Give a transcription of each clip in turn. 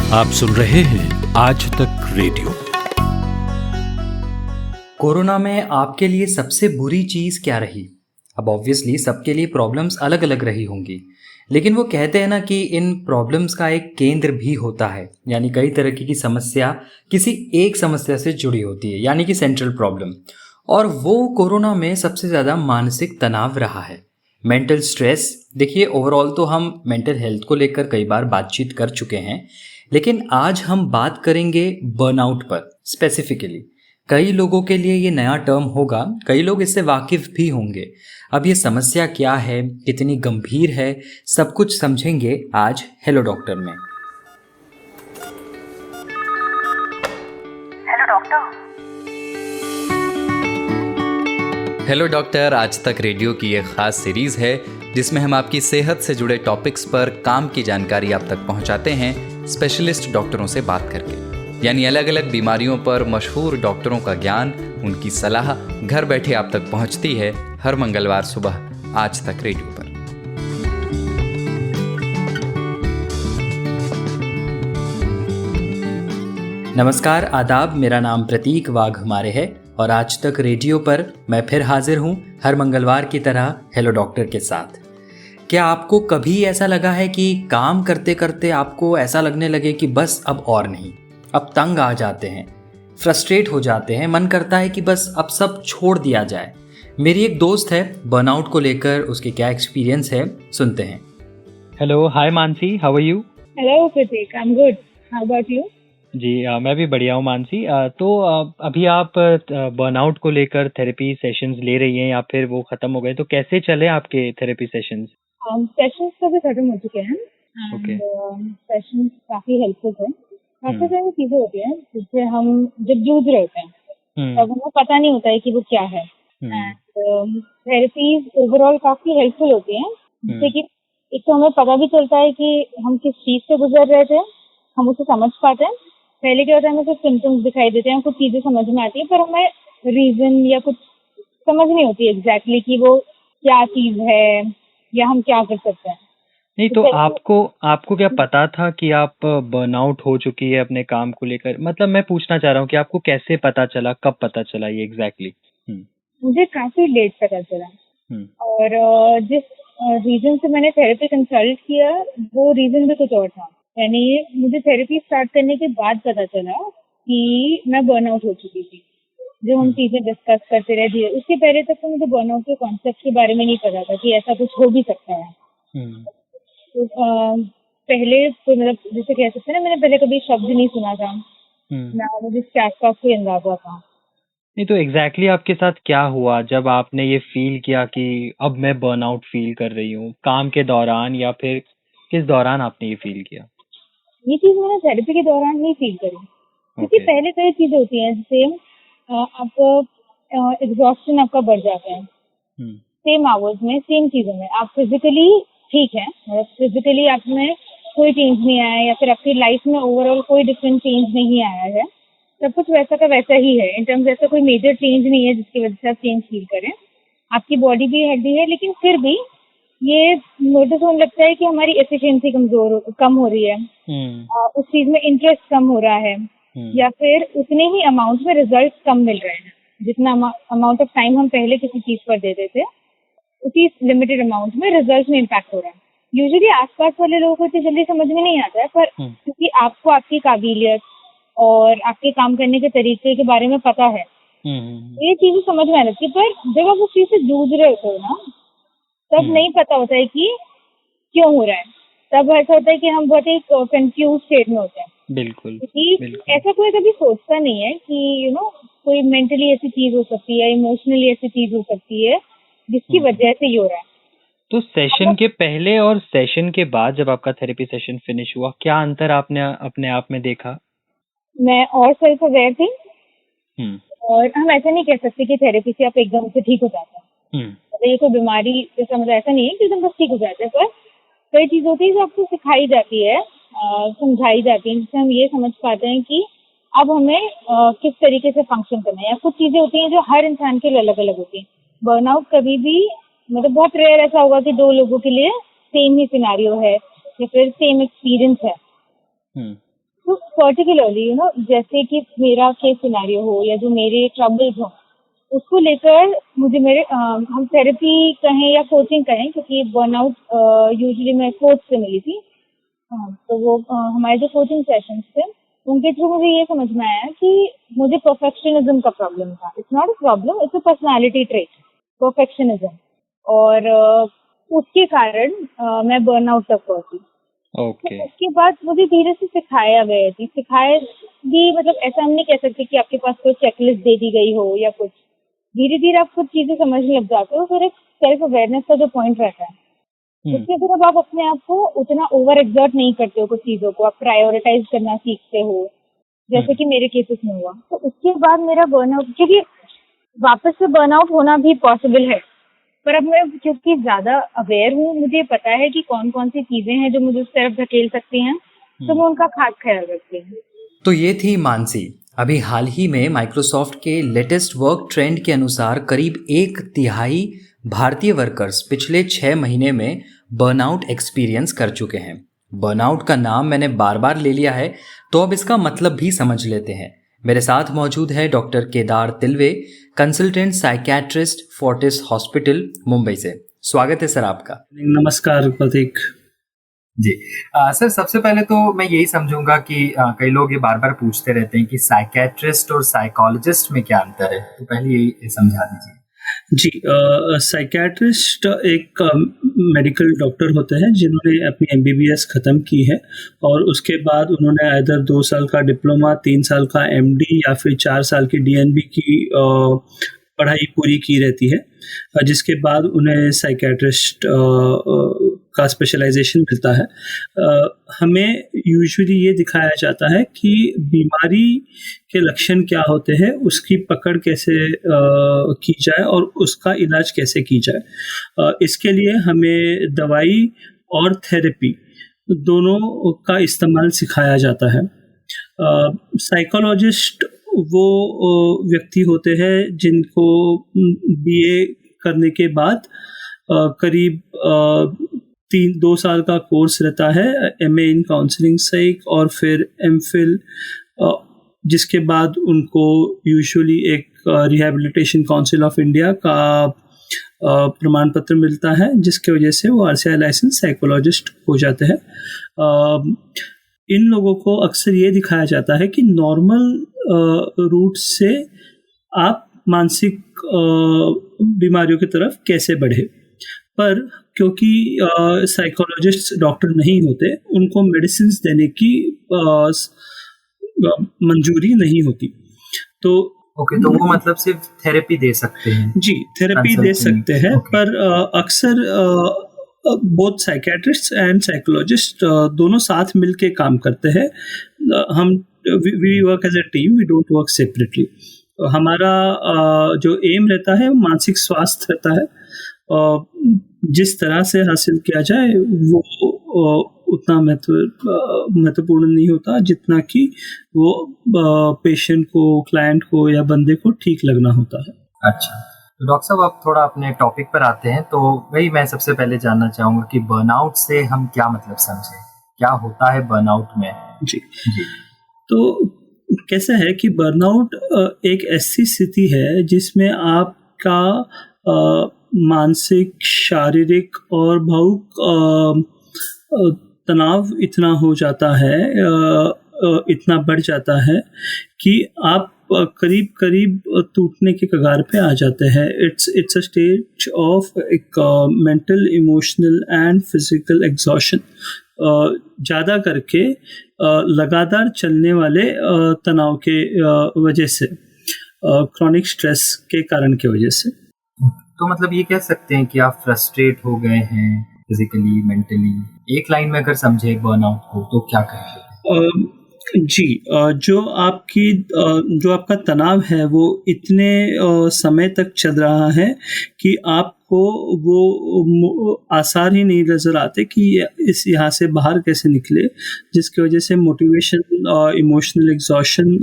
आप सुन रहे हैं आज तक रेडियो। कोरोना में आपके लिए सबसे बुरी चीज़ क्या रही? अब ऑब्वियसली सबके लिए प्रॉब्लम्स अलग अलग रही होंगी, लेकिन वो कहते हैं ना कि इन प्रॉब्लम्स का एक केंद्र भी होता है, यानी कई तरह की समस्या किसी एक समस्या से जुड़ी होती है, यानी कि सेंट्रल प्रॉब्लम। और वो कोरोना में सबसे ज़्यादा मानसिक तनाव रहा है, मेंटल स्ट्रेस। देखिए, ओवरऑल तो हम मेंटल हेल्थ को लेकर कई बार बातचीत कर चुके हैं, लेकिन आज हम बात करेंगे बर्नआउट पर स्पेसिफिकली। कई लोगों के लिए ये नया टर्म होगा, कई लोग इससे वाकिफ भी होंगे। अब ये समस्या क्या है, कितनी गंभीर है, सब कुछ समझेंगे आज हेलो डॉक्टर में। Hello doctor. हेलो डॉक्टर आज तक रेडियो की एक खास सीरीज है जिसमें हम आपकी सेहत से जुड़े टॉपिक्स पर काम की जानकारी आप तक पहुंचाते हैं स्पेशलिस्ट डॉक्टरों से बात करके। यानी अलग अलग बीमारियों पर मशहूर डॉक्टरों का ज्ञान, उनकी सलाह घर बैठे आप तक पहुंचती है हर मंगलवार सुबह आज तक रेडियो पर। नमस्कार, आदाब। मेरा नाम प्रतीक वाघमारे है और आज तक रेडियो पर मैं फिर हाजिर हूँ हर मंगलवार की तरह हेलो डॉक्टर के साथ। क्या आपको कभी ऐसा लगा है कि काम करते करते आपको ऐसा लगने लगे कि बस अब और नहीं, अब तंग आ जाते हैं, फ्रस्ट्रेट हो जाते हैं, मन करता है कि बस अब सब छोड़ दिया जाए? मेरी एक दोस्त है, बर्नआउट को लेकर उसके क्या एक्सपीरियंस है, सुनते हैं। Hello, hi Mansi, how are you? Hello Prateek, I am good. How about you? जी मैं भी बढ़िया हूँ मानसी। तो अभी आप बर्नआउट को लेकर थेरेपी सेशंस ले रही हैं या फिर वो खत्म हो गए? तो कैसे चले आपके थेरेपी सेशंस? सेशंस तो भी खत्म हो चुके हैं। ओके। सेशंस काफी हेल्पफुल थे। काफी सारी चीजें होती हैं जिससे हम जब जूझ रहे होते हैं तब हमें पता नहीं होता है कि वो क्या है। थेरेपीज ओवरऑल काफी हेल्पफुल होती हैं, जिससे कि एक तो हमें पता भी चलता है कि हम किस चीज से गुजर रहे थे, हम उसे समझ पाते हैं। पहले क्या होता है, हमें सिर्फ सिम्टम्स दिखाई देते हैं, कुछ चीजें समझ में आती है, पर हमें रीजन या कुछ समझ नहीं होती एग्जैक्टली कि वो क्या चीज है या हम क्या कर सकते हैं। नहीं तो आपको क्या पता था कि आप बर्नआउट हो चुकी है अपने काम को लेकर? मतलब मैं पूछना चाह रहा हूँ कि आपको कैसे पता चला, कब पता चला ये एग्जैक्टली? मुझे काफी लेट पता चला और जिस रीजन से मैंने थेरेपी कंसल्ट किया वो रीजन भी कुछ और था। यानी मुझे थेरेपी स्टार्ट करने के बाद पता चला कि मैं बर्नआउट हो चुकी थी। जो हम चीजें डिस्कस करते रह दिए, उसके पहले तक तो मुझे बर्नआउट के कॉन्सेप्ट के बारे में नहीं पता था कि ऐसा कुछ हो भी सकता है। तो पहले तो मतलब जैसे कह सकते हैं ना, मैंने पहले कभी शब्द नहीं सुना था ना, मुझे इसके आसपास कोई अंदाजा था। नहीं तो एग्जैक्टली आपके साथ क्या हुआ जब आपने ये फील किया कि अब मैं बर्नआउट फील कर रही हूँ? काम के दौरान या फिर किस दौरान आपने ये फील किया? ये चीज मैंने थेरेपी के दौरान नहीं फील करी, क्योंकि पहले कई चीजें होती हैं जैसे आप एग्जॉस्शन आपका बढ़ जाता है सेम आवर्स में, सेम चीजों में। आप फिजिकली ठीक है, मतलब फिजिकली आप में कोई चेंज नहीं आया या फिर आपकी लाइफ में ओवरऑल कोई डिफरेंट चेंज नहीं आया है, सब कुछ वैसा का वैसा ही है। इन टर्म्स ऐसा कोई मेजर चेंज नहीं है जिसकी वजह से आप चेंज फील करें। आपकी बॉडी भी हेल्दी है, लेकिन फिर भी ये नोटिस होने लगता है कि हमारी एफिशिएंसी कम हो रही है, उस चीज में इंटरेस्ट कम हो रहा है, या फिर उतने ही अमाउंट में रिजल्ट कम मिल रहे हैं। जितना अमाउंट ऑफ टाइम हम पहले किसी चीज पर देते थे, उसी लिमिटेड अमाउंट में रिजल्ट में इम्पैक्ट हो रहा है। यूजुअली आसपास वाले लोगों को इतनी जल्दी समझ में नहीं आता है, पर क्योंकि आपको आपकी काबिलियत और आपके काम करने के तरीके के बारे में पता है, ये चीजें समझ में आ जाती है। पर जब आप उस चीज से जूझ रहे होते हो ना, तब नहीं पता होता है कि क्यों हो रहा है। तब ऐसा होता है कि हम बहुत एक कंफ्यूज स्टेट में होते हैं। बिल्कुल। ऐसा कोई कभी सोचता नहीं है कि कोई मेंटली ऐसी चीज हो सकती है, इमोशनली ऐसी चीज हो सकती है जिसकी वजह से ये हो रहा है। तो सेशन के पहले और सेशन के बाद जब आपका थेरेपी सेशन फिनिश हुआ, क्या अंतर आपने अपने आप में देखा? मैं और सेल्फ अवेयर थी, और हम ऐसा नहीं कह सकते कि थेरेपी से आप एकदम से ठीक हो जाते हैं। ये कोई बीमारी जैसा, मतलब ऐसा नहीं है कि एकदम बस ठीक हो जाते हैं, पर कई चीज होती है जो आपको सिखाई जाती है, समझाई जाती है, जिससे हम ये समझ पाते हैं कि अब हमें किस तरीके से फंक्शन करना है। या कुछ चीजें होती हैं जो हर इंसान के लिए अलग अलग होती हैं। बर्नआउट कभी भी, मतलब बहुत रेयर ऐसा होगा कि दो लोगों के लिए सेम ही सिनेरियो है या फिर सेम एक्सपीरियंस है। तो पर्टिकुलरली जैसे कि मेरा केस सिनेरियो हो या जो मेरे ट्रबल्स हो, उसको लेकर मुझे हम थेरेपी कहें या कोचिंग कहें, क्योंकि बर्नआउट यूजुअली मैं कोच से मिली थी। तो वो हमारे जो कोचिंग सेशंस थे उनके थ्रू मुझे ये समझ में आया कि मुझे परफेक्शनिज्म का प्रॉब्लम था। It's not a problem, it's a personality trait, perfectionism. और उसके कारण मैं बर्नआउट तक पहुंची। ओके। तो उसके बाद मुझे धीरे से सिखाया भी, मतलब ऐसा हम नहीं कह सकते कि आपके पास कोई चेकलिस्ट दे दी गई हो या कुछ। धीरे धीरे आप कुछ चीजें समझने लग जाते हो, फिर एक सेल्फ अवेयरनेस का जो पॉइंट रहता है उसके फिर अब आप अपने आप को उतना ओवर एक्सर्ट नहीं करते हो, कुछ चीजों को आप प्रायोरिटाइज करना सीखते हो, जैसे कि मेरे केसेस में हुआ। तो उसके बाद मेरा बर्नआउट, क्योंकि वापस से बर्नआउट होना भी पॉसिबल है, पर अब मैं क्योंकि ज्यादा अवेयर हूँ, मुझे पता है कि कौन कौन सी चीजें हैं जो मुझे उस तरफ धकेल सकती हैं, तो मैं उनका खास ख्याल रखती हूँ। तो ये थी मानसी। अभी हाल ही में माइक्रोसॉफ्ट के लेटेस्ट वर्क ट्रेंड के अनुसार करीब 1/3 भारतीय वर्कर्स पिछले 6 महीने में बर्नआउट एक्सपीरियंस कर चुके हैं। बर्नआउट का नाम मैंने बार बार ले लिया है, तो अब इसका मतलब भी समझ लेते हैं। मेरे साथ मौजूद है doctor Kedar Tilve, consultant psychiatrist, Fortis hospital, Mumbai से। स्वागत है सर आपका। नमस्कार प्रतीक जी। सर, सबसे पहले तो मैं यही समझूंगा कि कई लोग ये बार बार पूछते रहते हैं कि साइकियाट्रिस्ट और साइकोलॉजिस्ट में क्या अंतर है, तो पहले ये समझा दीजिए। जी, साइकियाट्रिस्ट एक मेडिकल डॉक्टर होते हैं जिन्होंने अपनी MBBS ख़त्म की है और उसके बाद उन्होंने आइदर 2 साल का डिप्लोमा, 3 साल का MD या फिर 4 साल की DNB की पढ़ाई पूरी की रहती है, जिसके बाद उन्हें साइकियाट्रिस्ट का स्पेशलाइजेशन मिलता है। हमें यूजुअली ये दिखाया जाता है कि बीमारी के लक्षण क्या होते हैं, उसकी पकड़ कैसे की जाए और उसका इलाज कैसे की जाए। इसके लिए हमें दवाई और थेरेपी दोनों का इस्तेमाल सिखाया जाता है। साइकोलॉजिस्ट वो व्यक्ति होते हैं जिनको BA करने के बाद करीब 2 साल का कोर्स रहता है, MA इन काउंसलिंग साइक, और फिर MPhil, जिसके बाद उनको यूजुअली एक रिहैबिलिटेशन काउंसिल ऑफ इंडिया का प्रमाण पत्र मिलता है, जिसके वजह से वो RCI लाइसेंस साइकोलॉजिस्ट हो जाते हैं। इन लोगों को अक्सर ये दिखाया जाता है कि नॉर्मल रूट से आप मानसिक बीमारियों की तरफ कैसे बढ़े, पर क्योंकि साइकोलॉजिस्ट डॉक्टर नहीं होते, उनको मेडिसिन देने की मंजूरी नहीं होती। तो तो वो मतलब सिर्फ थेरेपी दे सकते हैं? जी, थेरेपी दे सकते हैं, पर अक्सर बोथ साइकियाट्रिस्ट एंड साइकोलॉजिस्ट दोनों साथ मिलके काम करते हैं। हम we work as a team, we don't work separately. हमारा जो एम रहता है वो मानसिक स्वास्थ्य रहता है, जिस तरह से हासिल किया जाए वो उतना महत्वपूर्ण नहीं होता जितना कि वो पेशेंट को, क्लाइंट को या बंदे को ठीक लगना होता है। अच्छा, तो डॉक्टर साहब आप थोड़ा अपने टॉपिक पर आते हैं। तो वही मैं सबसे पहले जानना चाहूँगा कि बर्नआउट से हम क्या मतलब समझें, क्या होता है बर्नआउट में? जी, तो कैसा है कि बर्नआउट एक ऐसी स्थिति है जिसमें आपका मानसिक, शारीरिक और भावुक तनाव इतना हो जाता है, इतना बढ़ जाता है कि आप करीब करीब टूटने के कगार पे आ जाते हैं। इट्स अ स्टेज ऑफ एक mental, emotional and physical exhaustion, ज़्यादा करके लगातार चलने वाले तनाव के वजह से, क्रॉनिक स्ट्रेस के कारण की वजह से। तो मतलब ये कह सकते हैं कि आप फ्रस्ट्रेट हो गए हैं फिजिकली, मेंटली। एक लाइन में अगर समझे बर्नआउट को तो क्या कहेंगे? जी, जो आपका तनाव है वो इतने समय तक चल रहा है कि आपको वो आसार ही नहीं नज़र आते कि यहाँ से बाहर कैसे निकले, जिसकी वजह से मोटिवेशन, इमोशनल एग्जॉशन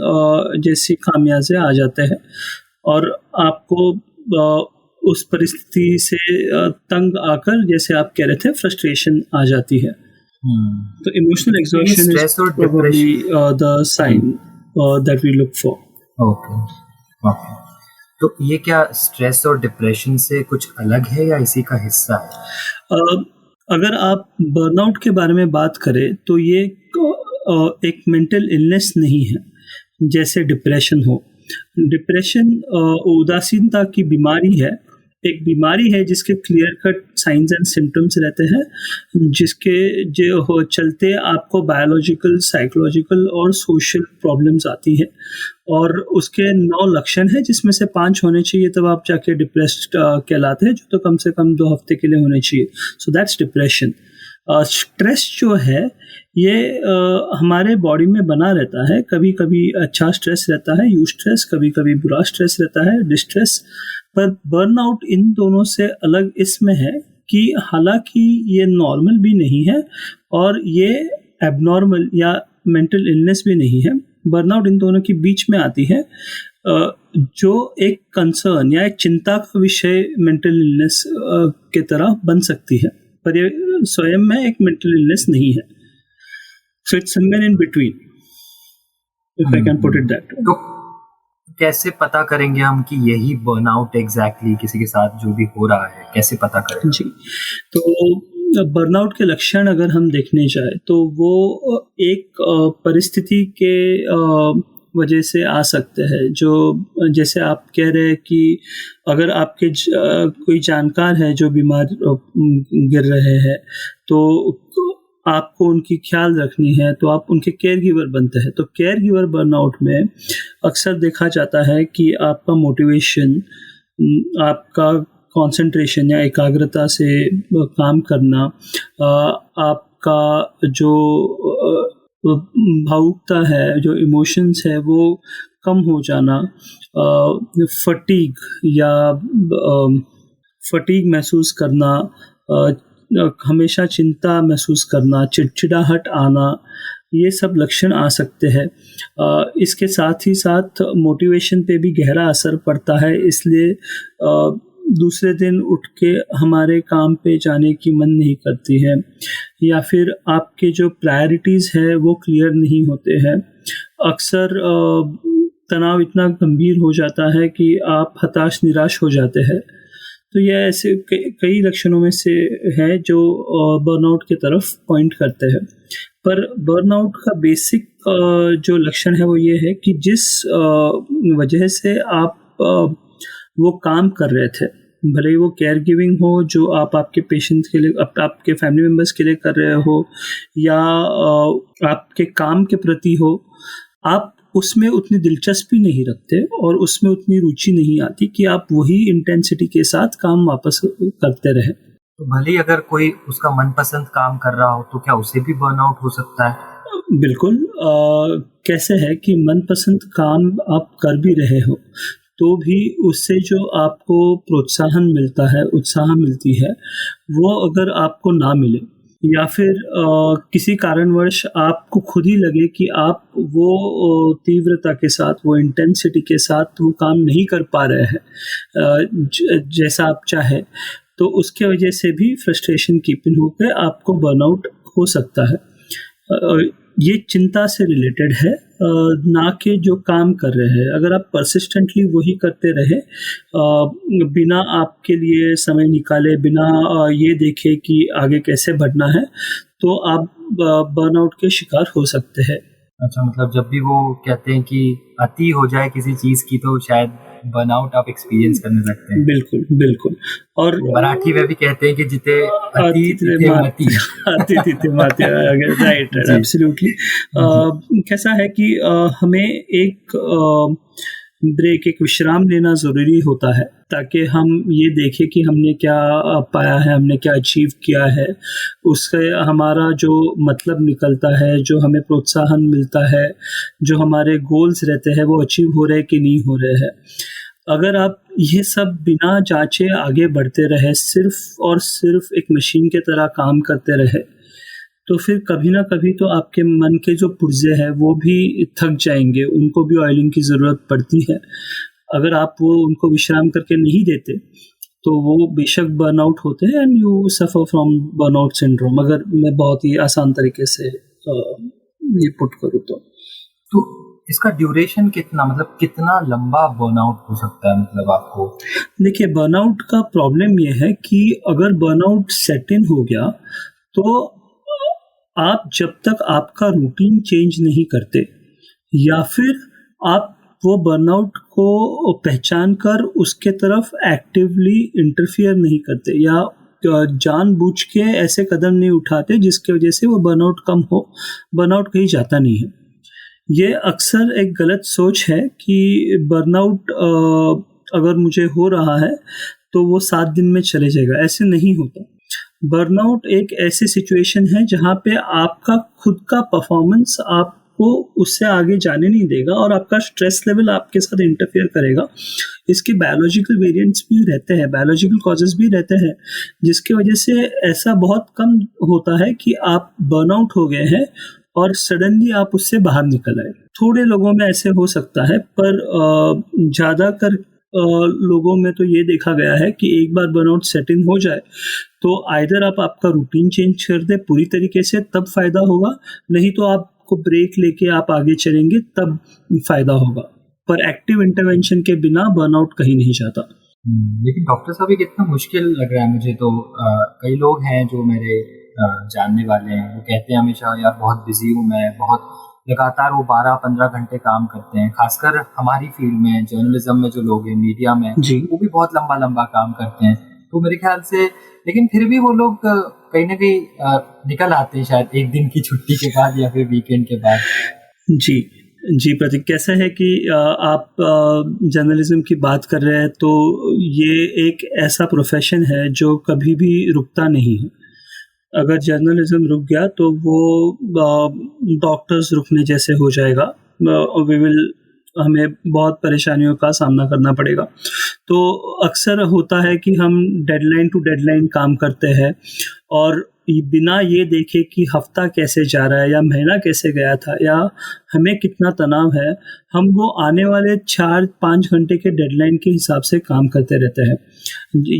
जैसी खामियाजे आ जाते हैं और आपको उस परिस्थिति से तंग आकर, जैसे आप कह रहे थे, फ्रस्ट्रेशन आ जाती है। तो इमोशनल एग्जॉस्शन इज stress और probably the sign that we look for. Okay okay. तो ये क्या स्ट्रेस और डिप्रेशन से कुछ अलग है या इसी का हिस्सा है? अगर आप बर्नआउट के बारे में बात करें तो ये एक मेंटल इलनेस नहीं है जैसे डिप्रेशन हो। डिप्रेशन उदासीनता की बीमारी है, एक बीमारी है जिसके clear cut science and symptoms रहते हैं, जिसके जो चलते आपको बायोलॉजिकल, साइकोलॉजिकल और सोशल प्रॉब्लम्स आती हैं, और उसके 9 लक्षण हैं जिसमें से 5 होने चाहिए, तब आप जाके डिप्रेस्ड कहलाते हैं, जो तो कम से कम 2 हफ्ते के लिए होने चाहिए। So that's depression. स्ट्रेस जो है ये हमारे बॉडी में बना रहता है, कभी कभी अच्छा स्ट्रेस रहता है, यू स्ट्रेस, कभी कभी बुरा स्ट्रेस रहता है, डिस्ट्रेस। पर बर्नआउट इन दोनों से अलग इसमें है कि हालांकि ये नॉर्मल भी नहीं है और ये एबनॉर्मल या मेंटल इलनेस भी नहीं है। बर्नआउट इन दोनों के बीच में आती है, जो एक कंसर्न या एक चिंता का विषय मेंटल इलनेस के तरह बन सकती है, पर ये स्वयं में एक मेंटल इलनेस नहीं है। So it's somewhere in between, if I can put it that. तो कैसे पता करेंगे हम कि यही बर्नआउट एग्जैक्टली किसी के साथ जो भी हो रहा है, कैसे पता करें? जी, तो बर्नआउट के लक्षण अगर हम देखने जाए तो वो एक परिस्थिति के वजह से आ सकते हैं, जो जैसे आप कह रहे हैं कि अगर आपके कोई जानकार है जो बीमार गिर रहे हैं तो आपको उनकी ख्याल रखनी है, तो आप उनके केयर गिवर बनते हैं। तो केयर गिवर बर्नआउट में अक्सर देखा जाता है कि आपका मोटिवेशन, आपका कंसंट्रेशन या एकाग्रता से काम करना, आपका जो भावुकता है, जो इमोशंस है, वो कम हो जाना, फटीग महसूस करना, हमेशा चिंता महसूस करना, चिड़चिड़ाहट आना, ये सब लक्षण आ सकते हैं। इसके साथ ही साथ मोटिवेशन पे भी गहरा असर पड़ता है, इसलिए दूसरे दिन उठ के हमारे काम पे जाने की मन नहीं करती है, या फिर आपके जो प्रायोरिटीज़ है वो क्लियर नहीं होते हैं। अक्सर तनाव इतना गंभीर हो जाता है कि आप हताश, निराश हो जाते हैं। तो ये ऐसे कई लक्षणों में से है जो बर्नआउट की तरफ पॉइंट करते हैं। पर बर्नआउट का बेसिक जो लक्षण है वो ये है कि जिस वजह से आप वो काम कर रहे थे, भले ही वो केयर गिविंग हो जो आप आपके पेशेंट के लिए, आपके फैमिली मेम्बर्स के लिए कर रहे हो, या आपके काम के प्रति हो, आप उसमें उतनी दिलचस्पी नहीं रखते और उसमें उतनी रुचि नहीं आती कि आप वही इंटेंसिटी के साथ काम वापस करते रहे। तो भले ही अगर कोई उसका मनपसंद काम कर रहा हो तो क्या उसे भी बर्नआउट हो सकता है? बिल्कुल। कैसे है कि मनपसंद काम आप कर भी रहे हो तो भी उससे जो आपको प्रोत्साहन मिलता है, उत्साह मिलती है, वो अगर आपको ना मिले, या फिर किसी कारणवश आपको खुद ही लगे कि आप वो तीव्रता के साथ, वो इंटेंसिटी के साथ वो काम नहीं कर पा रहे हैं जैसा आप चाहे, तो उसके वजह से भी फ्रस्ट्रेशन कीपिंग होकर आपको बर्नआउट हो सकता है। ये चिंता से रिलेटेड है, ना कि जो काम कर रहे हैं। अगर आप परसिस्टेंटली वही करते रहे, बिना आपके लिए समय निकाले, बिना ये देखे कि आगे कैसे बढ़ना है, तो आप बर्नआउट के शिकार हो सकते हैं। अच्छा, मतलब जब भी वो कहते हैं कि अति हो जाए किसी चीज़ की तो शायद बर्नआउट आप एक्सपीरियंस करने लगते हैं। बिल्कुल बिल्कुल। और मराठी में भी कहते हैं कि जिते अति तिथे माती। Right, absolutely. कैसा है कि हमें एक ब्रेक, एक विश्राम लेना ज़रूरी होता है, ताकि हम ये देखें कि हमने क्या पाया है, हमने क्या अचीव किया है, उससे हमारा जो मतलब निकलता है, जो हमें प्रोत्साहन मिलता है, जो हमारे गोल्स रहते हैं वो अचीव हो रहे कि नहीं हो रहे हैं। अगर आप ये सब बिना जांचे आगे बढ़ते रहे, सिर्फ और सिर्फ एक मशीन के तरह काम करते रहे, तो फिर कभी ना कभी तो आपके मन के जो पुर्जे हैं वो भी थक जाएंगे, उनको भी ऑयलिंग की ज़रूरत पड़ती है। अगर आप वो उनको विश्राम करके नहीं देते तो वो बेशक बर्नआउट होते हैं and you suffer from burnout syndrome, अगर मैं बहुत ही आसान तरीके से ये पुट करूँ तो इसका ड्यूरेशन कितना, मतलब कितना लंबा बर्नआउट हो सकता है, मतलब आपको? देखिए, बर्नआउट का प्रॉब्लम ये है कि अगर बर्नआउट सेट इन हो गया तो आप जब तक आपका रूटीन चेंज नहीं करते या फिर आप वो बर्नआउट को पहचान कर उसके तरफ एक्टिवली इंटरफियर नहीं करते या जानबूझ के ऐसे कदम नहीं उठाते जिसकी वजह से वो बर्नआउट कम हो, बर्नआउट कहीं जाता नहीं है। ये अक्सर एक गलत सोच है कि बर्नआउट अगर मुझे हो रहा है तो वो 7 दिन में चले जाएगा, ऐसे नहीं होता। बर्नआउट एक ऐसी सिचुएशन है जहाँ पे आपका खुद का परफॉर्मेंस आपको उससे आगे जाने नहीं देगा और आपका स्ट्रेस लेवल आपके साथ इंटरफेयर करेगा। इसके बायोलॉजिकल वेरिएंट्स भी रहते हैं, बायोलॉजिकल कॉजेस भी रहते हैं, जिसकी वजह से ऐसा बहुत कम होता है कि आप बर्नआउट हो गए हैं और सडनली आप उससे बाहर निकल आए। थोड़े लोगों में ऐसे हो सकता है, पर ज़्यादातर लोगों में तो ये देखा गया है कि एक बार बर्नआउट सेट इन हो जाए तो आइदर आप आपका रूटीन चेंज कर दे पूरी तरीके से, तब फायदा होगा, नहीं तो आपको ब्रेक लेके आप आगे चलेंगे तब फायदा होगा। पर एक्टिव इंटरवेंशन के बिना बर्नआउट कहीं नहीं जाता। लेकिन डॉक्टर साहब ये कितना मुश्किल लग रहा है मुझे तो। कई लोग हैं जो मेरे जानने वाले हैं, वो कहते हैं हमेशा यार बहुत बिजी हूँ मैं, बहुत लगातार वो 12-15 घंटे काम करते हैं। खासकर हमारी फील्ड में, जर्नलिज्म में जो लोग हैं, मीडिया में, वो भी बहुत लंबा लंबा काम करते हैं। तो मेरे ख्याल से, लेकिन फिर भी वो लोग कहीं ना कहीं निकल आते हैं शायद एक दिन की छुट्टी के बाद या फिर वीकेंड के बाद। जी प्रतीक, कैसा है कि आप जर्नलिज्म की बात कर रहे हैं तो ये एक ऐसा प्रोफेशन है जो कभी भी रुकता नहीं है। अगर जर्नलिज्म रुक गया तो वो डॉक्टर्स रुकने जैसे हो जाएगा, हमें बहुत परेशानियों का सामना करना पड़ेगा। तो अक्सर होता है कि हम डेडलाइन टू डेडलाइन काम करते हैं और बिना ये देखे कि हफ्ता कैसे जा रहा है या महीना कैसे गया था या हमें कितना तनाव है, हम वो आने वाले 4-5 घंटे के डेडलाइन के हिसाब से काम करते रहते हैं।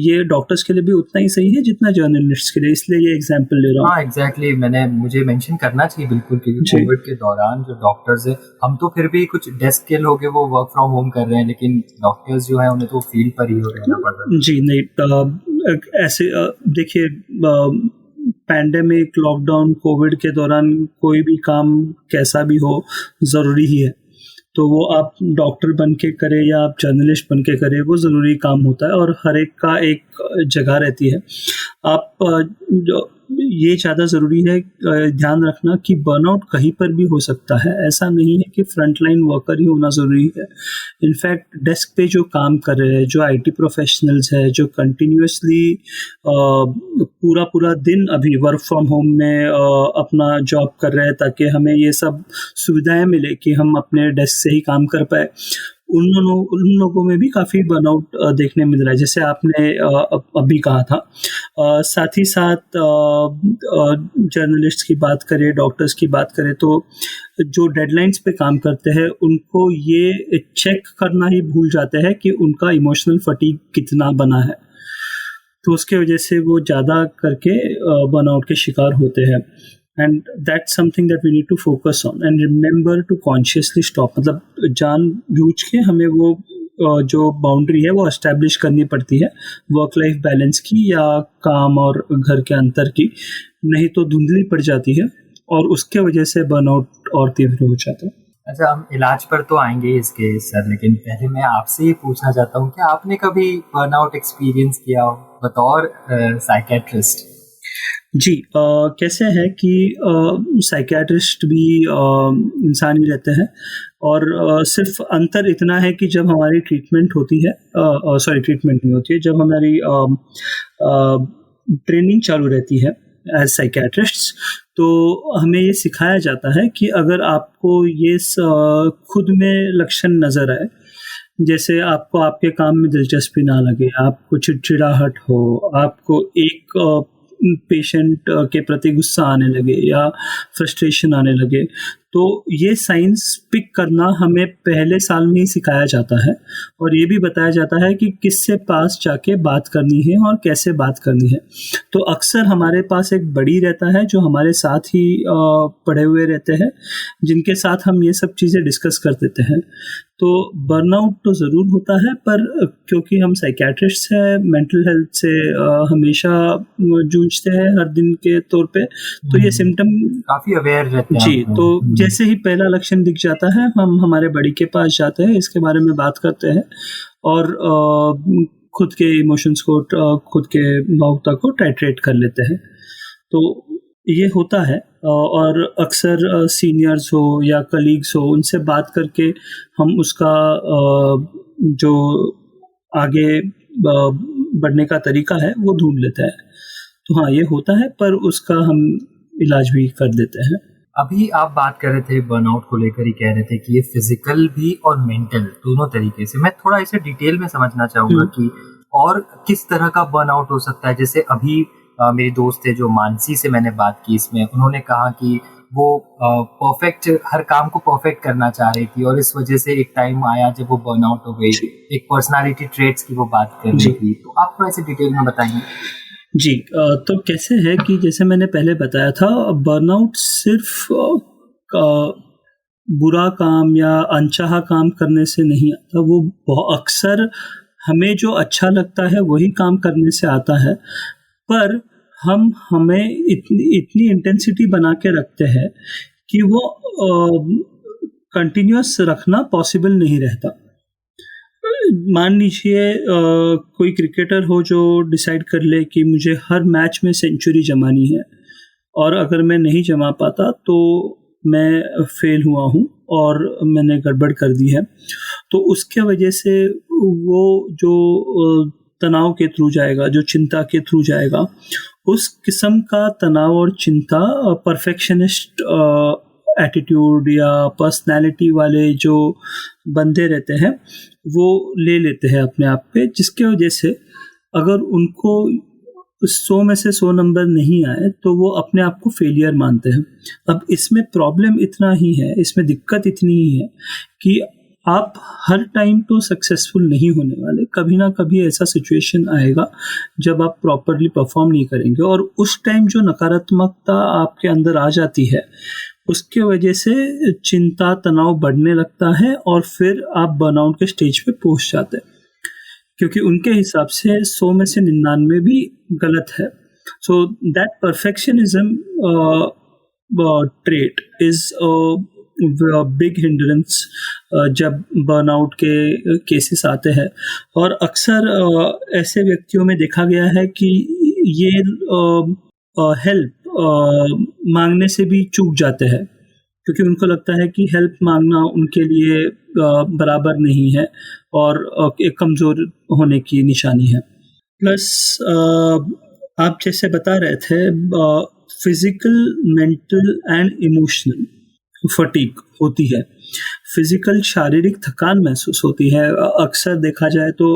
ये डॉक्टर्स के लिए भी उतना ही सही है जितना जर्नलिस्ट के लिए, इसलिए ये एग्जांपल ले रहा हूँ। हाँ एग्जैक्टली, मुझे मेंशन करना चाहिए बिल्कुल, क्योंकि कोविड के दौरान जो डॉक्टर्स है, हम तो फिर भी कुछ डेस्क के लोग हैं वो वर्क फ्रॉम होम कर रहे हैं, लेकिन डॉक्टर्स जो है उन्हें तो फील्ड पर ही रहना पड़ रहा है। जी नहीं, ऐसे देखिए, पैंडेमिक, लॉकडाउन, कोविड के दौरान कोई भी काम कैसा भी हो ज़रूरी ही है। तो वो आप डॉक्टर बन के करें या आप जर्नलिस्ट बन के करें, वो ज़रूरी काम होता है और हर एक का एक जगह रहती है। आप ये ज़्यादा ज़रूरी है ध्यान रखना कि बर्नआउट कहीं पर भी हो सकता है। ऐसा नहीं है कि फ्रंटलाइन वर्कर ही होना ज़रूरी है। इनफैक्ट डेस्क पे जो काम कर रहे हैं, जो आईटी प्रोफेशनल्स है, जो कंटिन्यूसली पूरा दिन अभी वर्क फ्रॉम होम में अपना जॉब कर रहे हैं ताकि हमें ये सब सुविधाएं मिले कि हम अपने डेस्क से ही काम कर पाए, उन लोगों में भी काफ़ी बर्नआउट देखने मिल रहा है, जैसे आपने अभी कहा था। साथ ही साथ जर्नलिस्ट की बात करें, डॉक्टर्स की बात करें, तो जो डेडलाइंस पे काम करते हैं उनको ये चेक करना ही भूल जाते हैं कि उनका इमोशनल फटीग कितना बना है, तो उसके वजह से वो ज़्यादा करके बर्नआउट के शिकार होते हैं। And that's something that we need to focus on and remember to consciously stop। मतलब जानबूझ के हमें वो जो बाउंड्री है वो एस्टैब्लिश करनी पड़ती है वर्क लाइफ बैलेंस की या काम और घर के अंतर की, नहीं तो धुंधली पड़ जाती है और उसके वजह से बर्नआउट और तीव्र हो जाता है। अच्छा, हम इलाज पर तो आएंगे इसके सर, लेकिन पहले मैं आपसे ये पूछना चाहता हूँ कि आपने कभी बर्नआउट एक्सपीरियंस किया हो बतौर साइकेट्रिस्ट? जी, कैसे है कि साइकियाट्रिस्ट भी इंसान ही रहते हैं और सिर्फ अंतर इतना है कि जब हमारी ट्रीटमेंट होती है, ट्रीटमेंट नहीं होती है, जब हमारी ट्रेनिंग चालू रहती है एज साइकियाट्रिस्ट्स, तो हमें ये सिखाया जाता है कि अगर आपको ये खुद में लक्षण नज़र आए, जैसे आपको आपके काम में दिलचस्पी ना लगे, आपको चिड़चिड़ाहट हो, आपको एक पेशेंट के प्रति गुस्सा आने लगे या फ्रस्ट्रेशन आने लगे, तो ये साइंस पिक करना हमें पहले साल में ही सिखाया जाता है, और ये भी बताया जाता है कि किससे पास जाके बात करनी है और कैसे बात करनी है। तो अक्सर हमारे पास एक बड़ी रहता है जो हमारे साथ ही पढ़े हुए रहते हैं, जिनके साथ हम ये सब चीज़ें डिस्कस कर देते हैं। तो बर्नआउट तो ज़रूर होता है, पर क्योंकि हम साइकियाट्रिस्ट हैं, मेंटल हेल्थ से हमेशा जूझते हैं हर दिन के तौर पे, तो ये सिम्टम काफी अवेयर रहते हैं जी। तो जैसे ही पहला लक्षण दिख जाता है, हम हमारे बड़ी के पास जाते हैं, इसके बारे में बात करते हैं और खुद के इमोशंस को, खुद के भावुकता को टाइट्रेट कर लेते हैं। तो ये होता है, और अक्सर सीनियर्स हो या कलीग्स हो, उनसे बात करके हम उसका जो आगे बढ़ने का तरीका है वो ढूंढ लेते हैं। तो हाँ, ये होता है, पर उसका हम इलाज भी कर देते हैं। अभी आप बात कर रहे थे बर्नआउट को लेकर, ही कह रहे थे कि ये फिजिकल भी और मेंटल दोनों तरीके से। मैं थोड़ा इसे डिटेल में समझना चाहूंगा कि और किस तरह का बर्नआउट हो सकता है। जैसे अभी मेरी दोस्त है जो मानसी से मैंने बात की, इसमें उन्होंने कहा कि वो परफेक्ट, हर काम को परफेक्ट करना चाह रही थी और इस वजह से एक टाइम आया जब वो बर्नआउट हो गई। एक पर्सनालिटी ट्रेट्स की वो बात कर रही थी, तो आप थोड़ा इसे डिटेल में बताइए। जी, तो कैसे है कि जैसे मैंने पहले बताया था, बर्नआउट सिर्फ बुरा काम या अनचाहा काम करने से नहीं आता। वो अक्सर हमें जो अच्छा लगता है वही काम करने से आता है, पर हमें इतनी इंटेंसिटी बना के रखते हैं कि वो कंटिन्यूअस रखना पॉसिबल नहीं रहता। मान लीजिए कोई क्रिकेटर हो जो डिसाइड कर ले कि मुझे हर मैच में सेंचुरी जमानी है, और अगर मैं नहीं जमा पाता तो मैं फेल हुआ हूँ और मैंने गड़बड़ कर दी है। तो उसके वजह से वो जो तनाव के थ्रू जाएगा, जो चिंता के थ्रू जाएगा, उस किस्म का तनाव और चिंता परफेक्शनिस्ट एटीट्यूड या पर्सनैलिटी वाले जो बंदे रहते हैं वो ले लेते हैं अपने आप पे, जिसके वजह से अगर उनको 100 में से 100 नंबर नहीं आए तो वो अपने आप को फेलियर मानते हैं। अब इसमें प्रॉब्लम इतना ही है, इसमें दिक्कत इतनी ही है कि आप हर टाइम तो सक्सेसफुल नहीं होने वाले। कभी ना कभी ऐसा सिचुएशन आएगा जब आप प्रॉपरली परफॉर्म नहीं करेंगे, और उस टाइम जो नकारात्मकता आपके अंदर आ जाती है उसके वजह से चिंता, तनाव बढ़ने लगता है, और फिर आप बर्नआउट के स्टेज पे पहुंच जाते हैं, क्योंकि उनके हिसाब से 100 में से 99 भी गलत है। So that perfectionism trait is big hindrance जब बर्नआउट के केसेस आते हैं। और अक्सर ऐसे व्यक्तियों में देखा गया है कि ये हेल्प मांगने से भी चूक जाते हैं, क्योंकि उनको लगता है कि हेल्प मांगना उनके लिए बराबर नहीं है और एक कमज़ोर होने की निशानी है। प्लस आप जैसे बता रहे थे, physical, mental and emotional fatigue होती है। फिजिकल, शारीरिक थकान महसूस होती है। अक्सर देखा जाए तो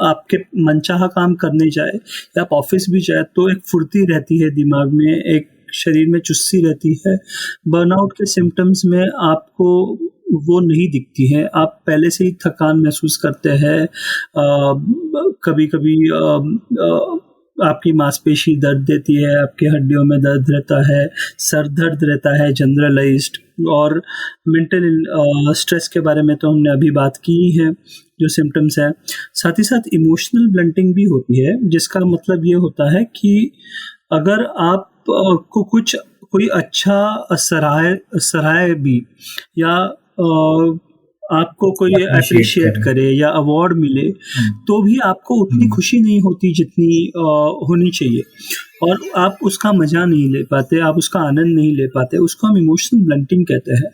आपके मनचाहा काम करने जाए या आप ऑफिस भी जाए तो एक फुर्ती रहती है दिमाग में, एक शरीर में चुस्ती रहती है। बर्नआउट के सिम्टम्स में आपको वो नहीं दिखती है, आप पहले से ही थकान महसूस करते हैं। कभी कभी आपकी मांसपेशी दर्द देती है, आपकी हड्डियों में दर्द रहता है, सर दर्द रहता है जनरलाइज्ड। और मेंटल स्ट्रेस के बारे में तो हमने अभी बात की है, जो सिम्टम्स हैं। साथ ही साथ इमोशनल ब्लंटिंग भी होती है, जिसका मतलब ये होता है कि अगर आप को कोई अच्छा सराहे भी, या आपको कोई अप्रिशिएट करे या अवार्ड मिले, तो भी आपको उतनी खुशी नहीं होती जितनी होनी चाहिए, और आप उसका मजा नहीं ले पाते, आप उसका आनंद नहीं ले पाते। उसको हम इमोशनल ब्लंटिंग कहते हैं।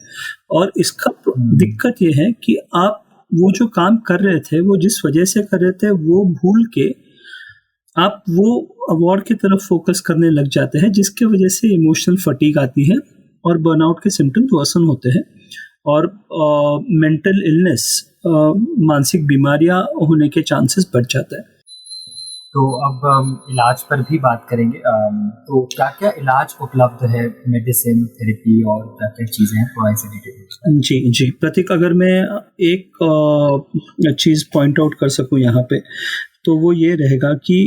और इसका दिक्कत ये है कि आप वो जो काम कर रहे थे, वो जिस वजह से कर रहे थे, वो भूल के आप वो अवार्ड की तरफ फोकस करने लग जाते हैं, जिसके वजह से इमोशनल फटीग आती है और बर्नआउट के सिम्टम्स वर्सन होते हैं, और मेंटल इलनेस, मानसिक बीमारियां होने के चांसेस बढ़ जाते हैं। तो अब हम इलाज पर भी बात करेंगे। तो क्या क्या इलाज उपलब्ध है, मेडिसिन, थेरेपी और क्या क्या चीज़ें हैं, थोड़ा इसे डिटेल। जी जी प्रतीक, अगर मैं एक चीज़ पॉइंट आउट कर सकूं यहाँ पे, तो वो ये रहेगा कि